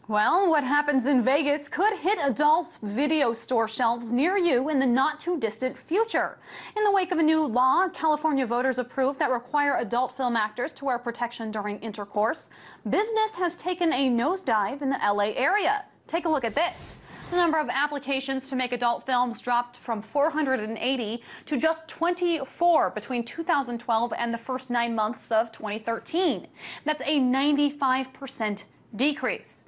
Well, what happens in Vegas could hit adults' video store shelves near you in the not-too-distant future. In the wake of a new law, California voters approved that require adult film actors to wear protection during intercourse. Business has taken a nosedive in the LA area. Take a look at this. The number of applications to make adult films dropped from 480 to just 24 between 2012 and the first 9 months of 2013. That's a 95% decrease.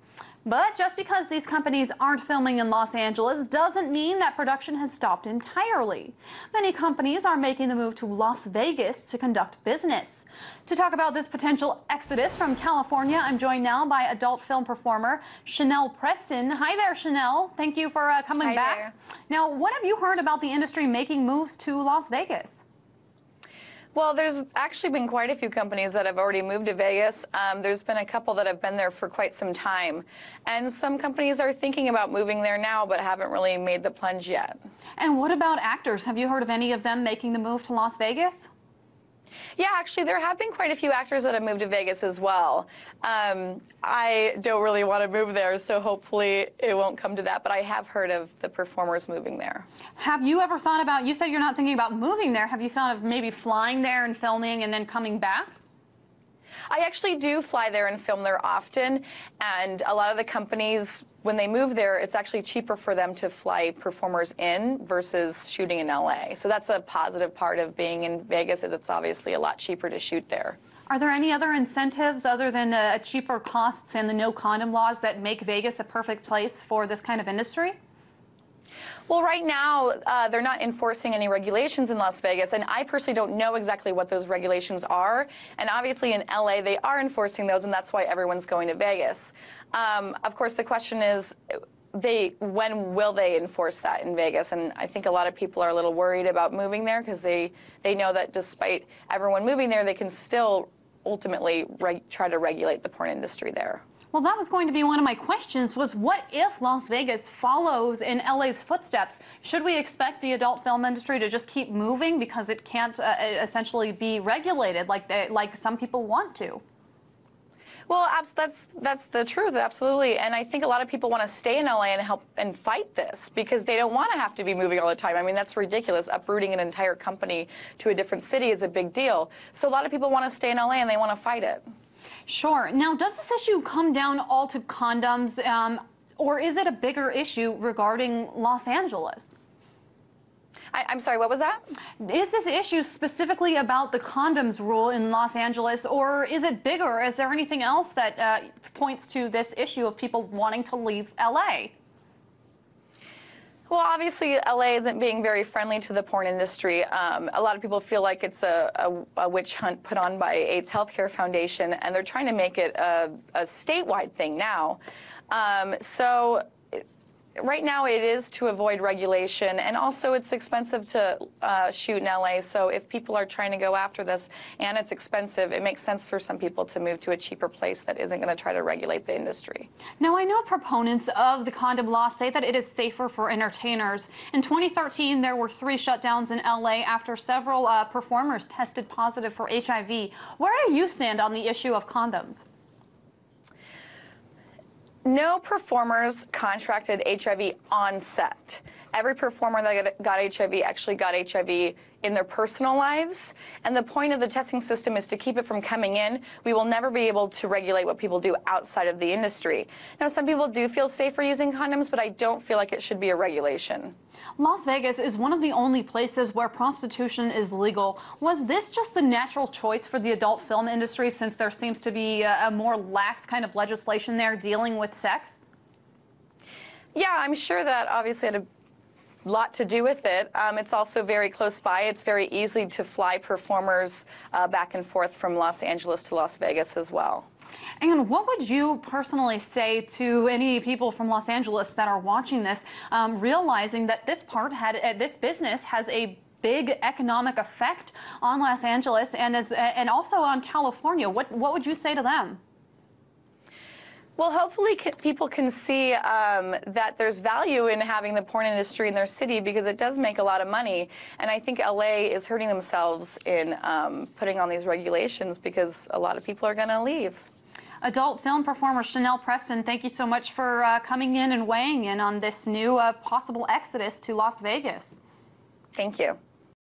But just because these companies aren't filming in Los Angeles doesn't mean that production has stopped entirely. Many companies are making the move to Las Vegas to conduct business. To talk about this potential exodus from California, I'm joined now by adult film performer Chanel Preston. Hi there, Chanel. Thank you for coming back. There. Now, what have you heard about the industry making moves to Las Vegas? Well, there's actually been quite a few companies that have already moved to Vegas. There's been a couple that have been there for quite some time. And some companies are thinking about moving there now, but haven't really made the plunge yet. And what about actors? Have you heard of any of them making the move to Las Vegas? Yeah, actually, there have been quite a few actors that have moved to Vegas as well. I don't really want to move there, so hopefully it won't come to that, but I have heard of the performers moving there. Have you ever thought about, you said you're not thinking about moving there, have you thought of maybe flying there and filming and then coming back? I actually do fly there and film there often, and a lot of the companies, when they move there, it's actually cheaper for them to fly performers in versus shooting in LA. So that's a positive part of being in Vegas, is it's obviously a lot cheaper to shoot there. Are there any other incentives other than cheaper costs and the no condom laws that make Vegas a perfect place for this kind of industry? Well, right now, they're not enforcing any regulations in Las Vegas, and I personally don't know exactly what those regulations are. And obviously in LA, they are enforcing those, and that's why everyone's going to Vegas. Of course, the question is, when will they enforce that in Vegas? And I think a lot of people are a little worried about moving there because they know that despite everyone moving there, they can still ultimately try to regulate the porn industry there. Well, that was going to be one of my questions, was what if Las Vegas follows in LA's footsteps? Should we expect the adult film industry to just keep moving because it can't essentially be regulated like some people want to? Well, that's the truth, absolutely. And I think a lot of people want to stay in LA and help and fight this because they don't want to have to be moving all the time. I mean, that's ridiculous. Uprooting an entire company to a different city is a big deal. So a lot of people want to stay in LA and they want to fight it. Sure. Now, does this issue come down all to condoms, or is it a bigger issue regarding Los Angeles? I'm sorry, what was that? Is this issue specifically about the condoms rule in Los Angeles, or is it bigger? Is there anything else that points to this issue of people wanting to leave LA? Well, obviously, LA isn't being very friendly to the porn industry. A lot of people feel like it's a witch hunt put on by AIDS Healthcare Foundation, and they're trying to make it a statewide thing now. So right now it is to avoid regulation, and also it's expensive to shoot in LA. So if people are trying to go after this and it's expensive, it makes sense for some people to move to a cheaper place that isn't going to try to regulate the industry. Now, I know proponents of the condom law say that it is safer for entertainers. In 2013, there were 3 shutdowns in LA after several performers tested positive for HIV. Where do you stand on the issue of condoms? No performers contracted HIV on set. Every performer that got HIV actually got HIV in their personal lives. And the point of the testing system is to keep it from coming in. We will never be able to regulate what people do outside of the industry. Now, some people do feel safer using condoms, but I don't feel like it should be a regulation. Las Vegas is one of the only places where prostitution is legal. Was this just the natural choice for the adult film industry since there seems to be a more lax kind of legislation there dealing with sex? Yeah, I'm sure that obviously had a lot to do with it. It's also very close by. It's very easy to fly performers back and forth from Los Angeles to Las Vegas as well. And what would you personally say to any people from Los Angeles that are watching this, realizing that this business has a big economic effect on Los Angeles and also on California? What would you say to them? Well, hopefully people can see that there's value in having the porn industry in their city because it does make a lot of money. And I think LA is hurting themselves in putting on these regulations because a lot of people are going to leave. Adult film performer Chanel Preston, thank you so much for coming in and weighing in on this new possible exodus to Las Vegas. Thank you.